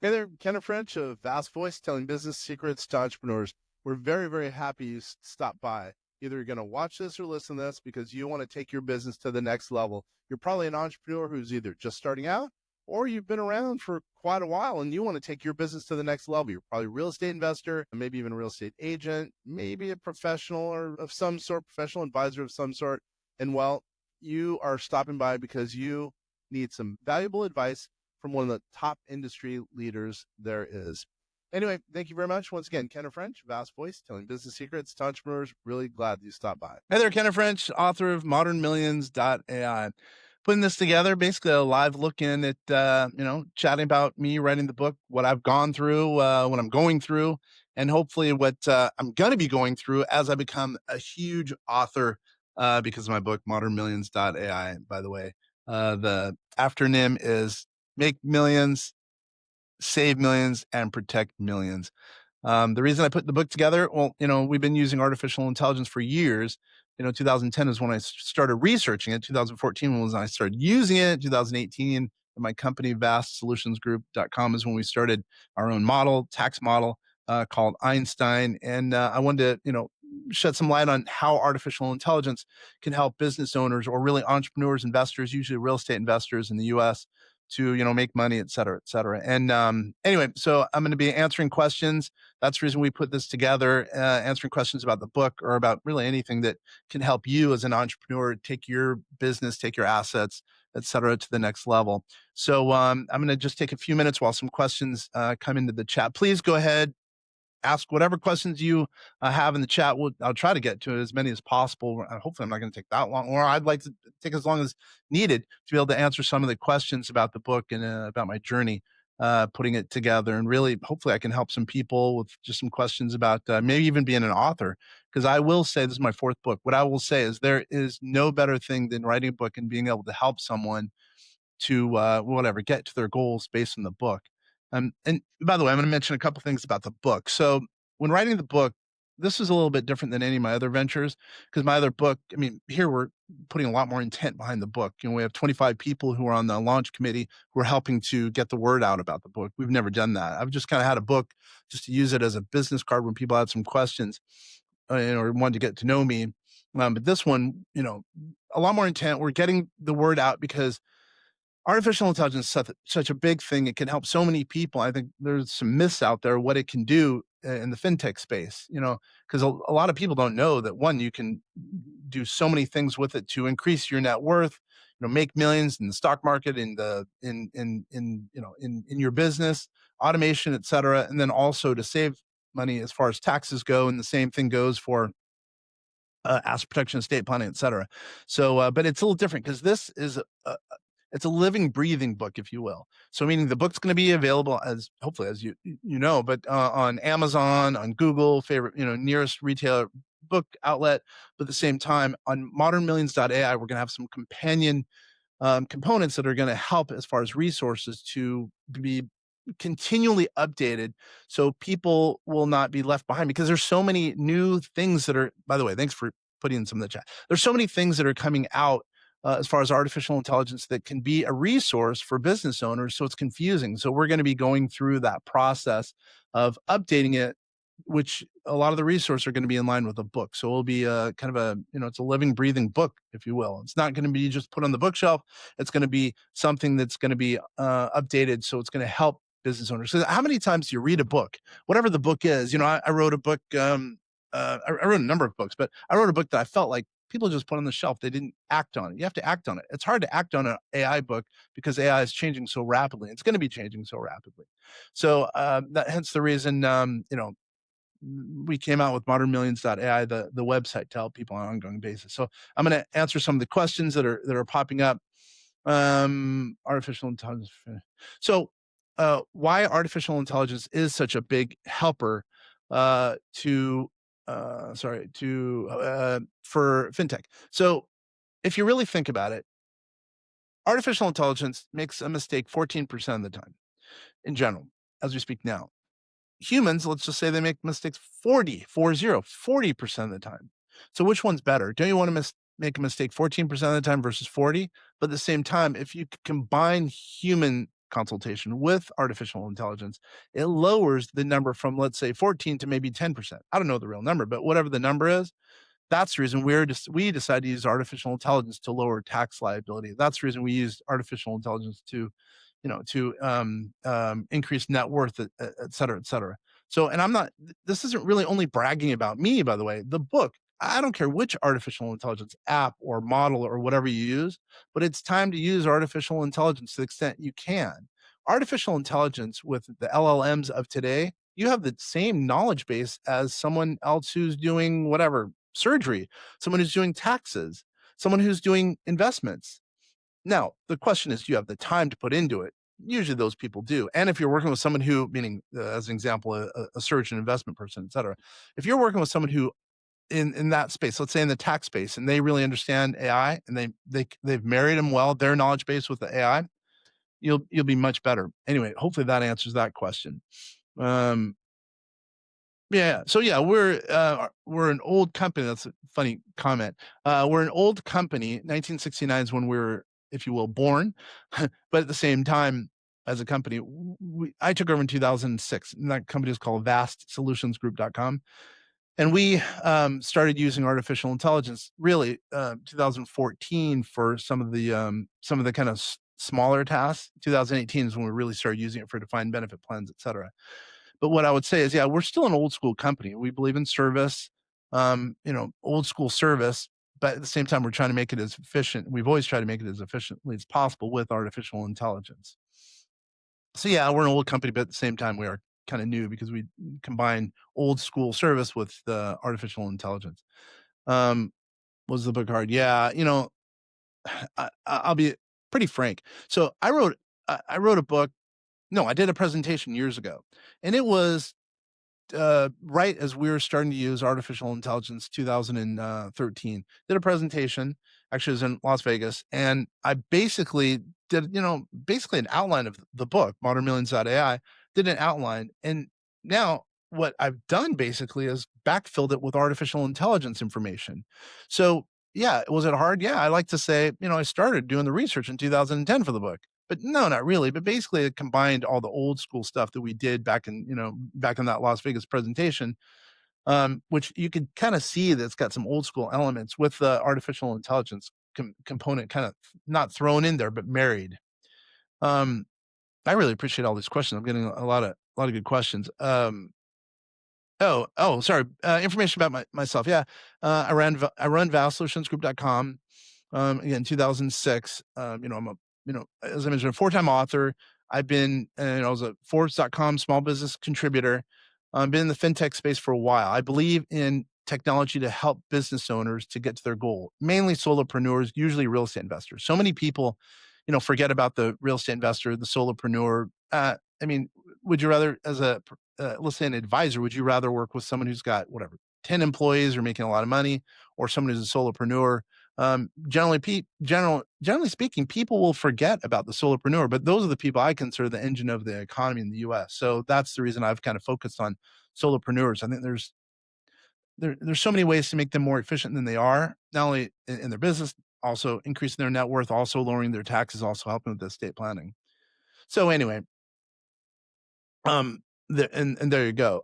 Hey there, Ken French of Vast Voice, telling business secrets to entrepreneurs. We're very, very happy you stopped by. Either you're going to watch this or listen to this because you want to take your business to the next level. You're probably an entrepreneur who's either just starting out or you've been around for quite a while and you want to take your business to the next level. You're probably a real estate investor, maybe even a real estate agent, maybe a professional or of some sort, professional advisor of some sort. And well, you are stopping by because you need some valuable advice from one of the top industry leaders there is. Anyway, thank you very much. Once again, Ken French, Vast Voice, telling business secrets to entrepreneurs. Really glad you stopped by. Hey there, Ken French, author of ModernMillions.AI. Putting this together, basically a live look in at, chatting about me writing the book, what I've gone through, what I'm going through, and hopefully what I'm going to be going through as I become a huge author because of my book, ModernMillions.AI, by the way. The afternym is Make Millions, Save Millions, and Protect Millions. The reason I put the book together, well, we've been using artificial intelligence for years. 2010 is when I started researching it. 2014 was when I started using it. 2018, my company, VastSolutionsGroup.com, is when we started our own model, tax model called Einstein. And I wanted to, shed some light on how artificial intelligence can help business owners or really entrepreneurs, investors, usually real estate investors in the US, to make money, et cetera, et cetera. And anyway, so I'm going to be answering questions. That's the reason we put this together, answering questions about the book or about really anything that can help you as an entrepreneur take your business, take your assets, et cetera, to the next level. So I'm going to just take a few minutes while some questions come into the chat. Please go ahead, ask whatever questions you have in the chat. I'll try to get to as many as possible. Hopefully I'm not going to take that long, or I'd like to take as long as needed to be able to answer some of the questions about the book and about my journey putting it together. And really, hopefully I can help some people with just some questions about maybe even being an author. Because I will say, this is my fourth book. What I will say is there is no better thing than writing a book and being able to help someone to get to their goals based on the book. And by the way, I'm going to mention a couple things about the book. So when writing the book, this is a little bit different than any of my other ventures, because my other book, here we're putting a lot more intent behind the book. We have 25 people who are on the launch committee who are helping to get the word out about the book. We've never done that. I've just kind of had a book just to use it as a business card when people had some questions or wanted to get to know me. But this one, a lot more intent. We're getting the word out because artificial intelligence is such a big thing. It can help so many people. I think there's some myths out there what it can do in the fintech space, because a lot of people don't know that, one, you can do so many things with it to increase your net worth, make millions in the stock market, in your business, automation, et cetera. And then also to save money as far as taxes go. And the same thing goes for asset protection, estate planning, et cetera. So, but it's a little different because this is it's a living, breathing book, if you will. So meaning the book's going to be available as hopefully as you know, but on Amazon, on Google, favorite, nearest retailer book outlet. But at the same time, on ModernMillions.ai, we're going to have some companion components that are going to help as far as resources to be continually updated so people will not be left behind, because there's so many new things that are, by the way, thanks for putting in some of the chat. There's so many things that are coming out as far as artificial intelligence that can be a resource for business owners. So it's confusing. So we're going to be going through that process of updating it, which a lot of the resources are going to be in line with the book. So it'll be a kind of a, it's a living, breathing book, if you will. It's not going to be just put on the bookshelf. It's going to be something that's going to be updated. So it's going to help business owners. So how many times do you read a book, whatever the book is? I wrote a book, I wrote a number of books, but I wrote a book that I felt like people just put on the shelf. They didn't act on it. You have to act on it. It's hard to act on an AI book because AI is changing so rapidly. It's going to be changing so rapidly. So hence the reason, we came out with ModernMillions.ai, the website, to help people on an ongoing basis. So I'm going to answer some of the questions that are popping up. Artificial intelligence. So why artificial intelligence is such a big helper for fintech. So if you really think about it, artificial intelligence makes a mistake 14% of the time in general, as we speak now. Humans, let's just say they make mistakes 40% of the time. So which one's better? Don't you want to make a mistake 14% of the time versus 40? But at the same time, if you combine human consultation with artificial intelligence, it lowers the number from, let's say, 14 to maybe 10%. I don't know the real number, but whatever the number is, that's the reason we decided to use artificial intelligence to lower tax liability. That's the reason we used artificial intelligence to, increase net worth, et cetera, et cetera. So, and this isn't really only bragging about me, by the way. The book, I don't care which artificial intelligence app or model or whatever you use, but it's time to use artificial intelligence to the extent you can. Artificial intelligence with the LLMs of today, you have the same knowledge base as someone else who's doing whatever surgery, someone who's doing taxes, someone who's doing investments. Now, the question is, do you have the time to put into it? Usually those people do. And if you're working with someone who, meaning as an example, a surgeon, investment person, et cetera, if you're working with someone who in that space, let's say in the tax space, and they really understand AI and they've married them well, their knowledge base with the AI, you'll be much better. Anyway, hopefully that answers that question. Um, yeah. So yeah, we're an old company. That's a funny comment. We're an old company. 1969 is when we were, if you will, born. But at the same time, as a company, I took over in 2006, and that company is called VastSolutionsGroup.com. And we started using artificial intelligence really 2014 for some of the kind of smaller tasks. 2018 is when we really started using it for defined benefit plans, et cetera. But what I would say is, yeah, we're still an old school company. We believe in service, old school service, but at the same time, we're trying to make it as efficient. We've always tried to make it as efficiently as possible with artificial intelligence. So yeah, we're an old company, but at the same time, we are kind of new because we combine old school service with the artificial intelligence. Um, was the book hard? Yeah, I'll be pretty frank. So I wrote a book. No, I did a presentation years ago, and it was right as we were starting to use artificial intelligence, 2013. Did a presentation, actually it was in Las Vegas, and I basically did, basically an outline of the book, ModernMillions.ai, did an outline. And now what I've done basically is backfilled it with artificial intelligence information. So yeah, was it hard? Yeah, I like to say, I started doing the research in 2010 for the book. But no, not really. But basically, it combined all the old school stuff that we did back in that Las Vegas presentation, which you could kind of see that's got some old school elements with the artificial intelligence component kind of not thrown in there, but married. Um, I really appreciate all these questions. I'm getting a lot of good questions. Sorry. Information about myself. Yeah, I run ValSolutionsGroup.com. Again, 2006. I'm a as I mentioned, a 4-time author. I've been, I was a Forbes.com small business contributor. Been in the fintech space for a while. I believe in technology to help business owners to get to their goal, mainly solopreneurs, usually real estate investors. So many people, forget about the real estate investor, the solopreneur. I mean, would you rather, as let's say an advisor, would you rather work with someone who's got whatever, 10 employees or making a lot of money, or someone who's a solopreneur? Generally speaking, people will forget about the solopreneur, but those are the people I consider the engine of the economy in the US. So that's the reason I've kind of focused on solopreneurs. I think there's so many ways to make them more efficient than they are, not only in their business, also increasing their net worth, also lowering their taxes, also helping with estate planning. So anyway, and there you go.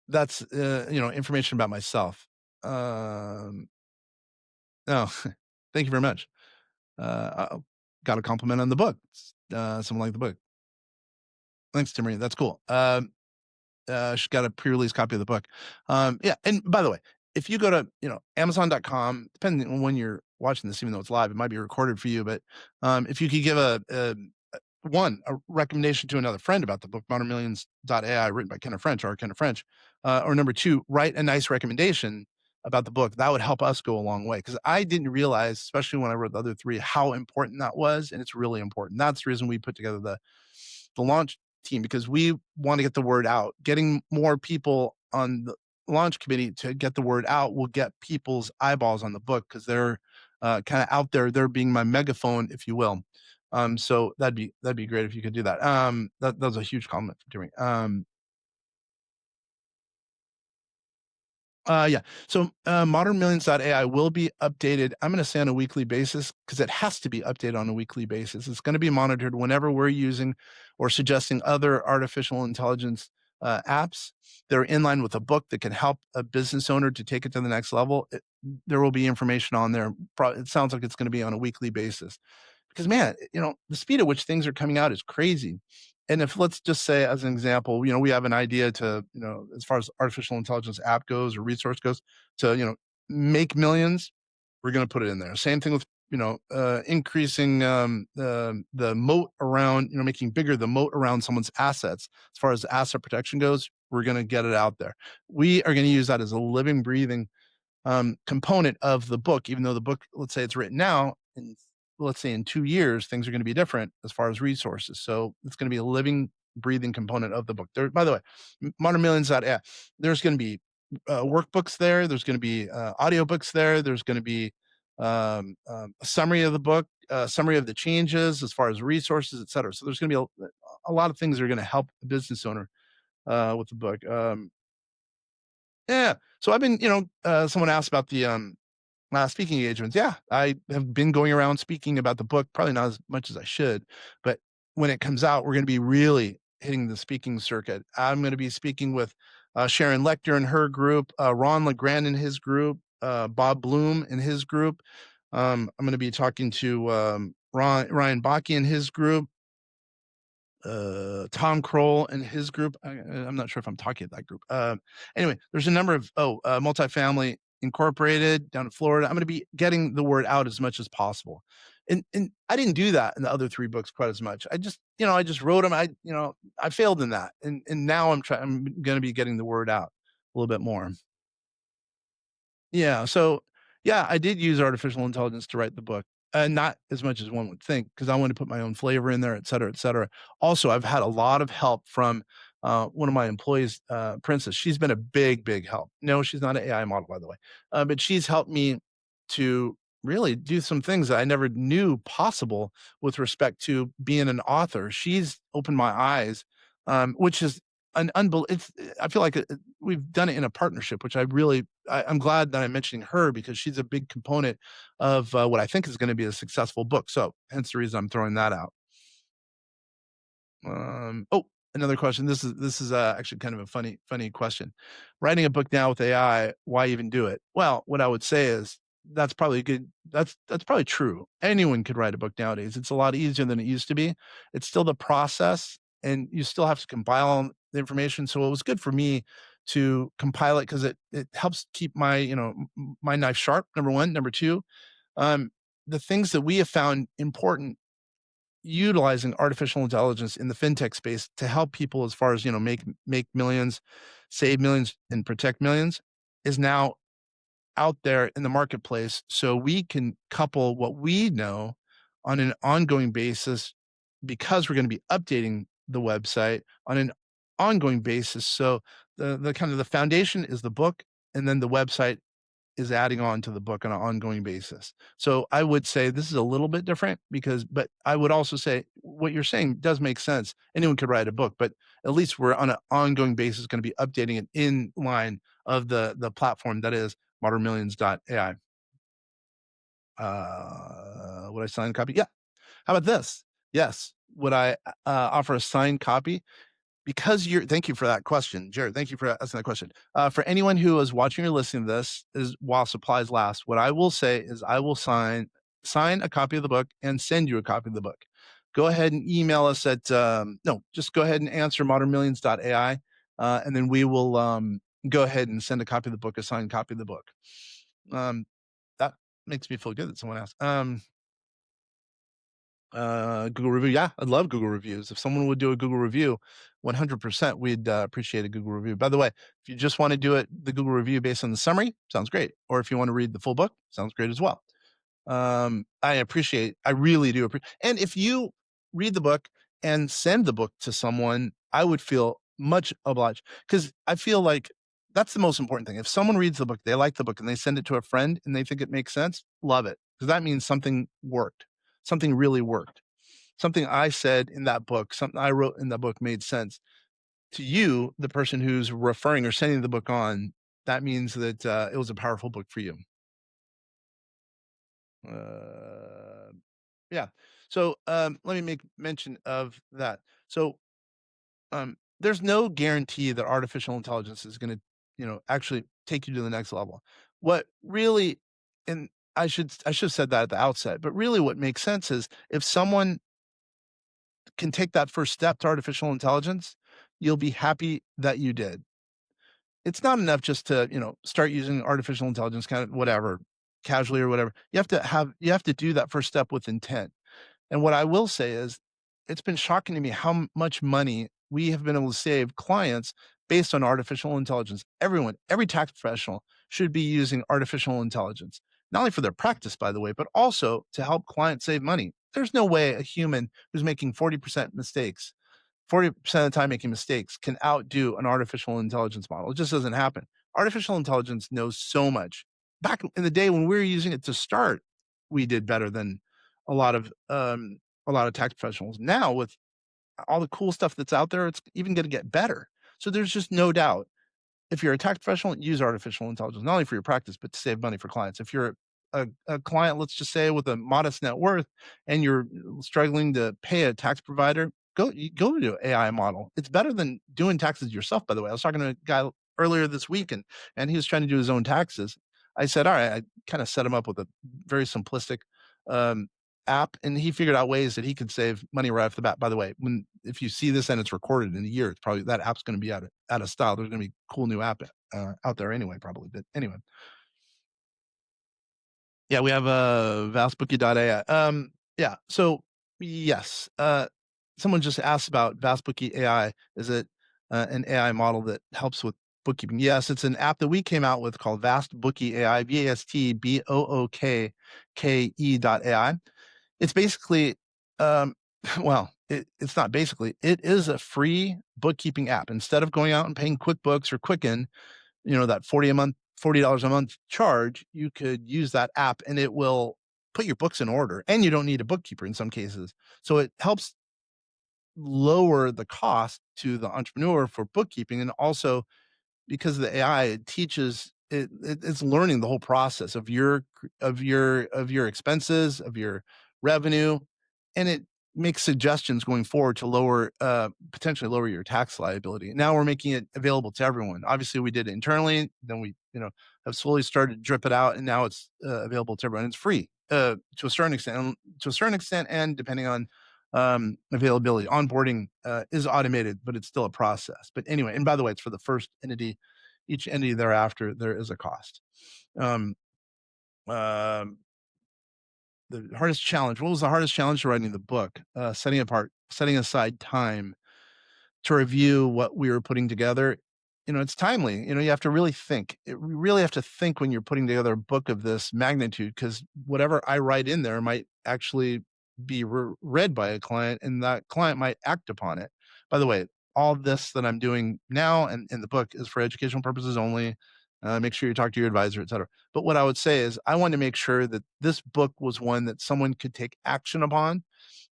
That's information about myself. Oh, thank you very much. Got a compliment on the book. Someone liked the book. Thanks, Timmy. That's cool. She got a pre-release copy of the book. Yeah, and by the way, if you go to Amazon.com, depending on when you're watching this, even though it's live, it might be recorded for you. But if you could give a recommendation to another friend about the book ModernMillions.ai, written by Kenneth French, or number two, write a nice recommendation about the book. That would help us go a long way, because I didn't realize, especially when I wrote the other three, how important that was, and it's really important. That's the reason we put together the launch team, because we want to get the word out. Getting more people on the launch committee to get the word out will get people's eyeballs on the book, because they're kind of out there. They're being my megaphone, if you will. So that'd be great if you could do that. That was a huge compliment for doing. Yeah. So ModernMillions.ai will be updated. I'm going to say on a weekly basis because it has to be updated on a weekly basis. It's going to be monitored whenever we're using or suggesting other artificial intelligence apps that are in line with a book that can help a business owner to take it to the next level. There will be information on there. It sounds like it's going to be on a weekly basis because, man, the speed at which things are coming out is crazy. And if, let's just say, as an example, we have an idea to, as far as artificial intelligence app goes or resource goes, to, make millions, we're going to put it in there. Same thing with, increasing the moat around, making bigger the moat around someone's assets. As far as asset protection goes, we're going to get it out there. We are going to use that as a living, breathing component of the book, even though the book, let's say it's written now, and let's say in 2 years, things are going to be different as far as resources. So it's going to be a living, breathing component of the book. There, by the way, ModernMillions.ai, there's going to be workbooks there. There's going to be audiobooks there. There's going to be a summary of the book, summary of the changes as far as resources, et cetera. So there's going to be a lot of things that are going to help the business owner with the book. Yeah. So I've been, someone asked about the speaking engagements. Yeah, I have been going around speaking about the book, probably not as much as I should, but when it comes out, we're going to be really hitting the speaking circuit. I'm going to be speaking with Sharon Lecter and her group, Ron LeGrand in his group, Bob Bloom in his group. I'm going to be talking to Ryan Bakke and his group, Tom Kroll and his group. I'm not sure if I'm talking to that group. Anyway, there's a number of Multifamily Incorporated down in Florida. I'm going to be getting the word out as much as possible, and I didn't do that in the other three books quite as much. I just wrote them. I failed in that, and now I'm going to be getting the word out a little bit more. Yeah. So, yeah, I did use artificial intelligence to write the book. Not as much as one would think, because I wanted to put my own flavor in there, et cetera, et cetera. Also, I've had a lot of help from one of my employees, Princess. She's been a big, big help. No, she's not an AI model, by the way, but she's helped me to really do some things that I never knew possible with respect to being an author. She's opened my eyes, which is an it's, I feel like we've done it in a partnership, which I'm glad that I'm mentioning her because she's a big component of what I think is going to be a successful book. So hence the reason I'm throwing that out. Oh, another question. This is actually kind of a funny question. Writing a book now with AI, why even do it? Well, what I would say is that's probably good. That's probably true. Anyone could write a book nowadays. It's a lot easier than it used to be. It's still the process, and you still have to compile the information. So it was good for me to compile it because it helps keep my my knife sharp. Number one. Number two, um, the things that we have found important utilizing artificial intelligence in the fintech space to help people as far as make millions, save millions, and protect millions is now out there in the marketplace, so we can couple what we know on an ongoing basis because we're going to be updating the website on an ongoing basis. So the kind of the foundation is the book, and then the website is adding on to the book on an ongoing basis. So I would say this is a little bit different but I would also say what you're saying does make sense. Anyone could write a book, but at least we're on an ongoing basis going to be updating it in line of the platform that is ModernMillions.ai. Would I sign a copy? Yeah. How about this? Yes. Would I offer a signed copy? Because you're thank you for that question, Jared. Thank you for asking that question. For anyone who is watching or listening to this, is while supplies last, what I will say is I will sign a copy of the book and send you a copy of the book. Go ahead and email us at no, just go ahead and answer modernmillions.ai, and then we will go ahead and send a copy of the book, a signed copy of the book. That makes me feel good that someone asked. Google review. Yeah, I'd love Google reviews. If someone would do a Google review, 100% we'd appreciate a Google review. By the way, if you just want to do the Google review based on the summary, sounds great. Or if you want to read the full book, sounds great as well. I really do appreciate. And if you read the book and send the book to someone, I would feel much obliged because I feel like that's the most important thing. If someone reads the book, they like the book, and they send it to a friend and they think it makes sense, love it, because that means something worked. Something really worked. Something I said in that book, something I wrote in that book made sense to you, the person who's referring or sending the book on. that means that it was a powerful book for you. Uh, yeah. So let me make mention of that. So there's no guarantee that artificial intelligence is going to, actually take you to the next level. What really, and I should have said that at the outset, but really what makes sense is if someone can take that first step to artificial intelligence, you'll be happy that you did. It's not enough just to, start using artificial intelligence kind of whatever, casually or whatever. You have to do that first step with intent. And what I will say is, it's been shocking to me how much money we have been able to save clients based on artificial intelligence. Everyone, every tax professional should be using artificial intelligence, not only for their practice, by the way, but also to help clients save money. There's no way a human who's making 40% mistakes 40% of the time making mistakes can outdo an artificial intelligence model. It just doesn't happen. Artificial intelligence knows so much. Back in the day when we were using it to start, we did better than a lot of a lot of tax professionals. Now with all the cool stuff that's out there, it's even going to get better. So there's just no doubt if you're a tax professional, use artificial intelligence, not only for your practice, but to save money for clients. If you're a client, let's just say with a modest net worth and you're struggling to pay a tax provider, go to AI model. It's better than doing taxes yourself, by the way. I was talking to a guy earlier this week and he was trying to do his own taxes. I said, all right, I kind of set him up with a very simplistic um, app and he figured out ways that he could save money right off the bat. By the way, when if you see this and it's recorded in a year, it's probably that app's going to be out of style. There's going to be cool new app out there anyway, probably. But anyway, yeah, we have VastBookie.ai. Yeah, so yes, someone just asked about VastBookie.ai. Is it an AI model that helps with bookkeeping? Yes, it's an app that we came out with called VastBookie.ai, VastBookie.ai. It's basically, um, well, it's not basically, it is a free bookkeeping app. Instead of going out and paying QuickBooks or Quicken, that $40 a month charge, you could use that app and it will put your books in order. And you don't need a bookkeeper in some cases. So it helps lower the cost to the entrepreneur for bookkeeping and also because of the AI, it teaches it's learning the whole process of your expenses, of your revenue, and it makes suggestions going forward to potentially lower your tax liability. Now we're making it available to everyone. Obviously, we did it internally, then we have slowly started to drip it out, and now it's available to everyone. It's free to a certain extent, and depending on availability. Onboarding is automated, but it's still a process. But anyway, and by the way, it's for the first entity. Each entity thereafter, there is a cost. Um, um, the hardest challenge. What was the hardest challenge to writing the book? Setting aside time to review what we were putting together. It's timely. You have to really think. We really have to think when you're putting together a book of this magnitude, because whatever I write in there might actually be read by a client, and that client might act upon it. By the way, all this that I'm doing now and in the book is for educational purposes only. Make sure you talk to your advisor, etc. But what I would say is, I want to make sure that this book was one that someone could take action upon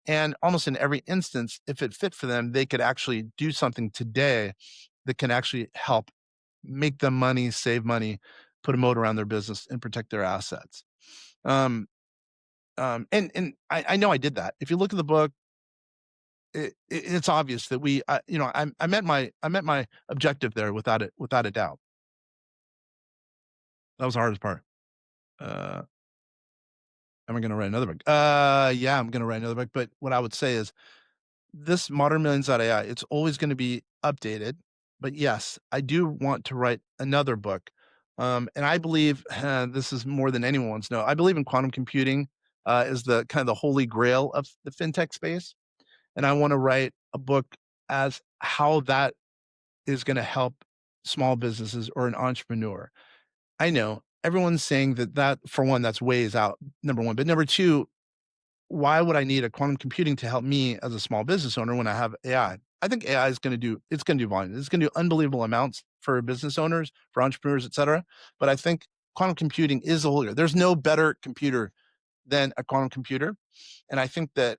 and almost in every instance, if it fit for them, they could actually do something today that can actually help make them money, save money, put a moat around their business, and protect their assets. Um, and I know I did that. If you look at the book, it's obvious that I met my objective there without a doubt. That was the hardest part. Uh, am I going to write another book? Yeah, I'm going to write another book. But what I would say is this ModernMillions.ai, it's always going to be updated. But yes, I do want to write another book. And I believe this is more than anyone wants to know. I believe in quantum computing is the kind of the holy grail of the fintech space. And I want to write a book as how that is going to help small businesses or an entrepreneur. I know everyone's saying that for one, that's ways out, number one. But number two, why would I need a quantum computing to help me as a small business owner when I have AI? I think AI is it's going to do volume. It's going to do unbelievable amounts for business owners, for entrepreneurs, et cetera. But I think quantum computing is the whole. There's no better computer than a quantum computer. And I think that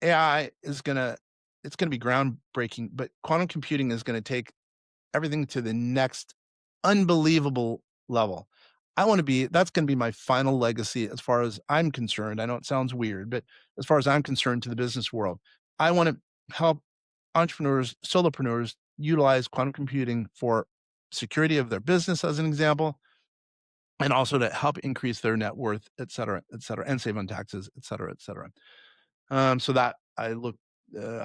AI it's going to be groundbreaking, but quantum computing is going to take everything to the next unbelievable level. That's going to be my final legacy as far as I'm concerned. I know it sounds weird, but as far as I'm concerned to the business world, I want to help entrepreneurs, solopreneurs utilize quantum computing for security of their business, as an example, and also to help increase their net worth, et cetera, and save on taxes, et cetera, et cetera. So that I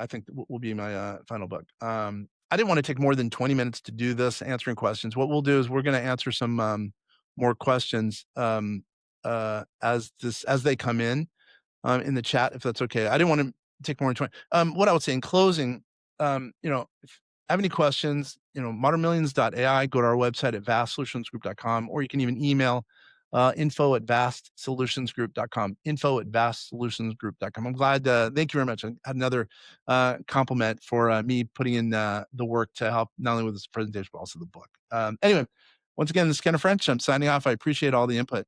think will be my final book. I didn't want to take more than 20 minutes to do this, answering questions. What we'll do is we're going to answer some more questions as they come in the chat, if that's okay. I didn't want to take more than 20. What I would say in closing, if you have any questions, ModernMillions.ai, go to our website at VastSolutionsGroup.com, or you can even email info@VastSolutionsGroup.com, info@VastSolutionsGroup.com. I'm glad. Thank you very much. I had another compliment for me putting in the work to help not only with this presentation, but also the book. Anyway, once again, this is Ken French. I'm signing off. I appreciate all the input.